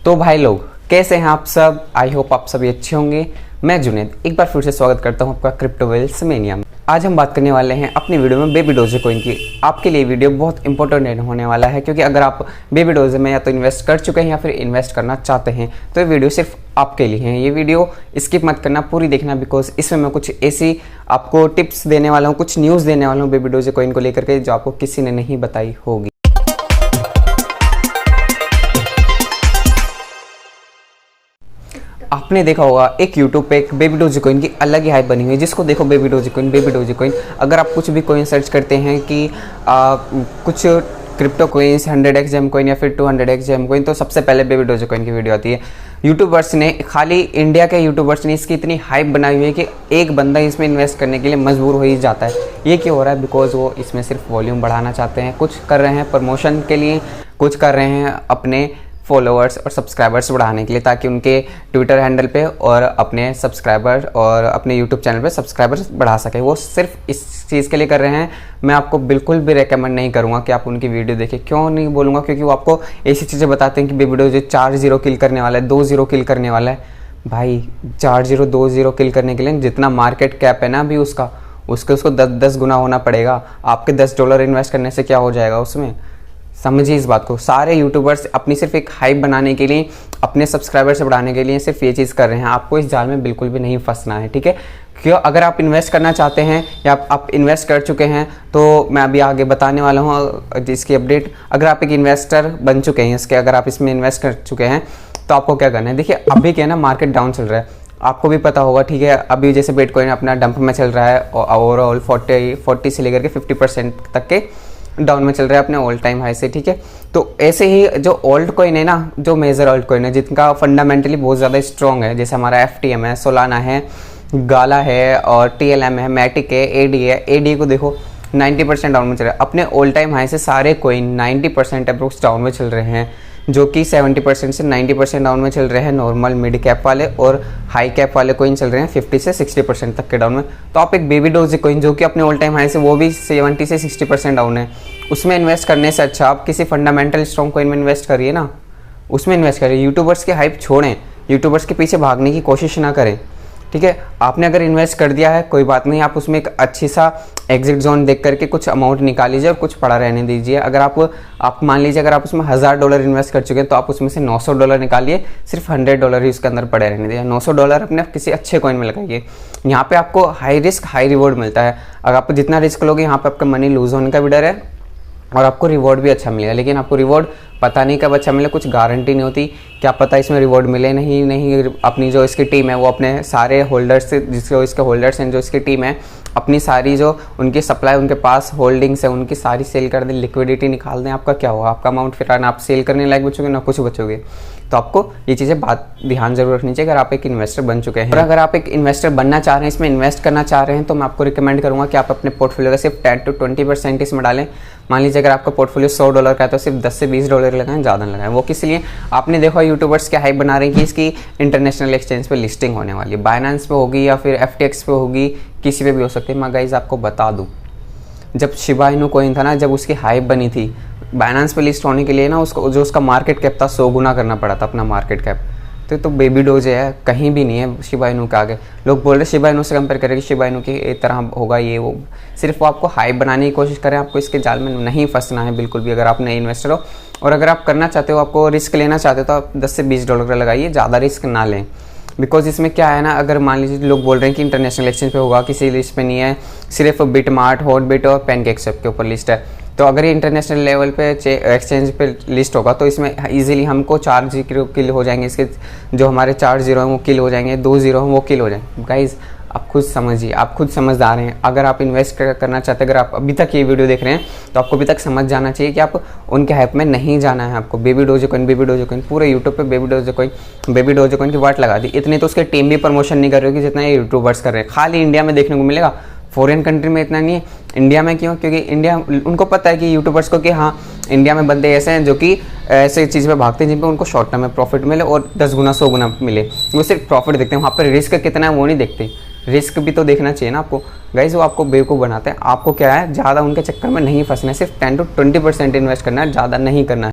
तो भाई लोग कैसे हैं आप सब। आई होप आप सभी अच्छे होंगे। मैं जुनेद एक बार फिर से स्वागत करता हूं आपका क्रिप्टो वेल्थ मेनिया में। आज हम बात करने वाले हैं अपनी वीडियो में बेबी डोजे कॉइन की। आपके लिए वीडियो बहुत इंपॉर्टेंट होने वाला है, क्योंकि अगर आप बेबी डोजे में या तो इन्वेस्ट कर चुके हैं या फिर इन्वेस्ट करना चाहते हैं तो ये वीडियो सिर्फ आपके लिए है। ये वीडियो स्किप मत करना, पूरी देखना, बिकॉज इसमें मैं कुछ ऐसी आपको टिप्स देने वाला हूँ, कुछ न्यूज़ देने वाला हूँ बेबी डोजे कॉइन को लेकर के जो आपको किसी ने नहीं बताई होगी। आपने देखा होगा एक YouTube पे एक बेबी डोजी कॉइन की अलग ही हाइप बनी हुई है, जिसको देखो baby doji coin, baby doji coin. अगर आप कुछ भी कॉइन सर्च करते हैं कि कुछ crypto coins 100x GeM coin या फिर 200x जेम कॉइन, तो सबसे पहले बेबी डोजी कॉइन की वीडियो आती है। यूट्यूबर्स ने, खाली इंडिया के यूट्यूबर्स ने इसकी इतनी हाइप बनाई हुई है कि एक बंदा इसमें इन्वेस्ट करने के लिए मजबूर हो ही जाता है। ये क्यों हो रहा है? बिकॉज वो इसमें सिर्फ वॉल्यूम बढ़ाना चाहते हैं, कुछ कर रहे हैं प्रमोशन के लिए, कुछ कर रहे हैं अपने फॉलोअर्स और सब्सक्राइबर्स बढ़ाने के लिए, ताकि उनके ट्विटर हैंडल पे और अपने सब्सक्राइबर और अपने यूट्यूब चैनल पे सब्सक्राइबर्स बढ़ा सके। वो सिर्फ इस चीज़ के लिए कर रहे हैं। मैं आपको बिल्कुल भी रेकमेंड नहीं करूँगा कि आप उनकी वीडियो देखें। क्यों नहीं बोलूँगा? क्योंकि वो आपको ऐसी चीज़ें बताते हैं कि बेबी डोजे 4 0 किल करने वाला है, 2 0 किल करने वाला है। भाई 4 0 2 0 किल करने के लिए जितना मार्केट कैप है ना अभी उसको 10 गुना होना पड़ेगा। आपके $10 इन्वेस्ट करने से क्या हो जाएगा उसमें? समझिए इस बात को। सारे यूट्यूबर्स अपनी सिर्फ एक हाइप बनाने के लिए, अपने सब्सक्राइबर से बढ़ाने के लिए सिर्फ ये चीज़ कर रहे हैं। आपको इस जाल में बिल्कुल भी नहीं फंसना है, ठीक है? क्यों? अगर आप इन्वेस्ट करना चाहते हैं या आप इन्वेस्ट कर चुके हैं तो मैं अभी आगे बताने वाला हूँ इसकी अपडेट। अगर आप एक इन्वेस्टर बन चुके हैं इसके, अगर आप इसमें इन्वेस्ट कर चुके हैं तो आपको क्या करना है? देखिए अभी क्या है ना, मार्केट डाउन चल रहा है, आपको भी पता होगा, ठीक है? अभी जैसे बिटकॉइन अपना डंप में चल रहा है, ओवरऑल 40 से लेकर के 50% तक के डाउन में चल रहा है अपने ऑल टाइम हाई से, ठीक है? तो ऐसे ही जो ओल्ड कॉइन है ना, जो मेजर ओल्ड कॉइन है जिनका फंडामेंटली बहुत ज़्यादा स्ट्रॉन्ग है, जैसे हमारा FTM है, सोलाना है, गाला है और TLM है, मैटिक है, AD है। AD को देखो 90% डाउन में चल रहा है। अपने ऑल टाइम हाई से सारे कॉइन 90% अप्रोक्स डाउन में चल रहे हैं, जो कि 70% से 90% डाउन में चल रहे हैं नॉर्मल मिड कैप वाले, और हाई कैप वाले कॉइन चल रहे हैं 50 से 60% तक के डाउन में। तो आप एक बेबी डोजी कॉइन जो कि अपने ऑल टाइम हाई से वो भी 70 से 60% डाउन है, उसमें इन्वेस्ट करने से अच्छा आप किसी फंडामेंटल स्ट्रॉन्ग कॉइन में इन्वेस्ट करिए ना, उसमें इन्वेस्ट करिए। यूट्यूबर्स के हाइप छोड़ें, यूट्यूबर्स के पीछे भागने की कोशिश ना करें, ठीक है? आपने अगर इन्वेस्ट कर दिया है कोई बात नहीं, आप उसमें एक अच्छी सा एग्जिट जोन देख करके कुछ अमाउंट निकाल लीजिए और कुछ पड़ा रहने दीजिए। अगर आप मान लीजिए अगर आप उसमें $1000 इन्वेस्ट कर चुके हैं तो आप उसमें से $900 निकालिए, सिर्फ $100 ही उसके अंदर पड़े रहने दीजिए। $900 अपने किसी अच्छे कॉइन में लगाइए। यहाँ पे आपको हाई रिस्क हाई रिवॉर्ड मिलता है। अगर आप जितना रिस्क लोगे यहाँ पे आपका मनी लूज होने का भी डर है और आपको रिवॉर्ड भी अच्छा मिलेगा। लेकिन आपको रिवॉर्ड पता नहीं कब अच्छा मिले, कुछ गारंटी नहीं होती। क्या पता इसमें रिवॉर्ड मिले नहीं। अपनी जो इसकी टीम है वो अपने सारे होल्डर्स से, जिसके इसके होल्डर्स हैं, जो इसकी टीम है, अपनी सारी जो उनकी सप्लाई, उनके पास होल्डिंग्स है, उनकी सारी सेल कर दें, लिक्विडिटी निकाल दें। आपका क्या होगा? आपका अमाउंट फिर आप सेल करने लायक बचोगे ना कुछ बचोगे। तो आपको ये चीज़ें ध्यान जरूर रखनी चाहिए अगर आप एक इन्वेस्टर बन चुके हैं। और अगर आप एक इन्वेस्टर बनना चाह रहे हैं, इसमें इन्वेस्ट करना चाह रहे हैं, तो मैं आपको रिकमेंड करूँगा कि आप अपने पोर्टफोलियो का सिर्फ 10 से 20% इसमें डालें। मान लीजिए अगर आपका पोर्टफोलियो $100 का है तो सिर्फ $10 से $20 लगाएं, ज़्यादा लगाएं। वो किस लिए? आपने देखा यूट्यूबर्स क्या हाइप बना रहे हैं कि इसकी इंटरनेशनल एक्सचेंज पे लिस्टिंग होने वाली है, बाइनेंस पे होगी या फिर FTX पे होगी, किसी पे भी हो सकती है। मैं गाइस आपको बता दूँ, जब शिबा इनू कॉइन था ना, जब उसकी हाइप बनी थी, बाइनेंस पे लिस्ट होने के लिए ना उसको जो उसका मार्केट कैप था 100 गुना करना पड़ा था अपना मार्केट कैप। तो बेबी डोजे है, कहीं भी नहीं है शिबा इनू के आगे। लोग बोल रहे शिबा इनू से कंपेयर करें कि शिबा इनू की तरह होगा ये वो, सिर्फ वो आपको हाइप बनाने की कोशिश करें। आपको इसके जाल में नहीं फंसना है बिल्कुल भी, अगर आप नए इन्वेस्टर हो। और अगर आप करना चाहते हो, आपको रिस्क लेना चाहते हो, तो आप $10 से $20 लगाइए, ज़्यादा रिस्क ना लें। बिकॉज इसमें क्या है ना, अगर मान लीजिए लोग बोल रहे हैं कि इंटरनेशनल एक्सचेंज पे होगा, किसी लिस्ट पे नहीं है, सिर्फ बिटमार्ट, हॉटबिट और पैनकेकस्वैप के ऊपर लिस्ट है। तो अगर ये इंटरनेशनल लेवल पे एक्सचेंज पे लिस्ट होगा तो इसमें इजीली हमको 4 0 किल हो जाएंगे। इसके जो हमारे 4 0 हैं वो किल हो जाएंगे, 2 0 हैं वो किल हो जाएंगे। गाइज आप खुद समझिए, आप खुद समझदार हैं। अगर आप इन्वेस्ट करना चाहते हैं, अगर आप अभी तक ये वीडियो देख रहे हैं तो आपको अभी तक समझ जाना चाहिए कि आप उनके हाइप में नहीं जाना है। आपको बेबी डोजे कॉइन पूरे यूट्यूब पे बेबी डोजे कॉइन की वाट लगा दी। इतनी तो उसके टीम भी प्रमोशन नहीं कर रही होगी जितना ये यूट्यूबर्स कर रहे हैं। खाली इंडिया में देखने को मिलेगा, फॉरेन कंट्री में इतना नहीं है। इंडिया में क्यों? क्योंकि इंडिया, उनको पता है कि यूट्यूबर्स को कि हाँ इंडिया में बंदे ऐसे हैं जो कि ऐसे चीज़ पे भागते हैं जिन पे उनको शॉर्ट टर्म में प्रॉफिट मिले और 10 गुना 100 गुना मिले। वो सिर्फ प्रॉफिट देखते हैं, वहाँ पर रिस्क कितना है वो नहीं देखते। रिस्क भी तो देखना चाहिए ना आपको। गाइस वो आपको बेवकूफ़ बनाते हैं। आपको क्या है, ज़्यादा उनके चक्कर में नहीं फंसना है, सिर्फ 10 से 20% इन्वेस्ट करना है, ज़्यादा नहीं करना है।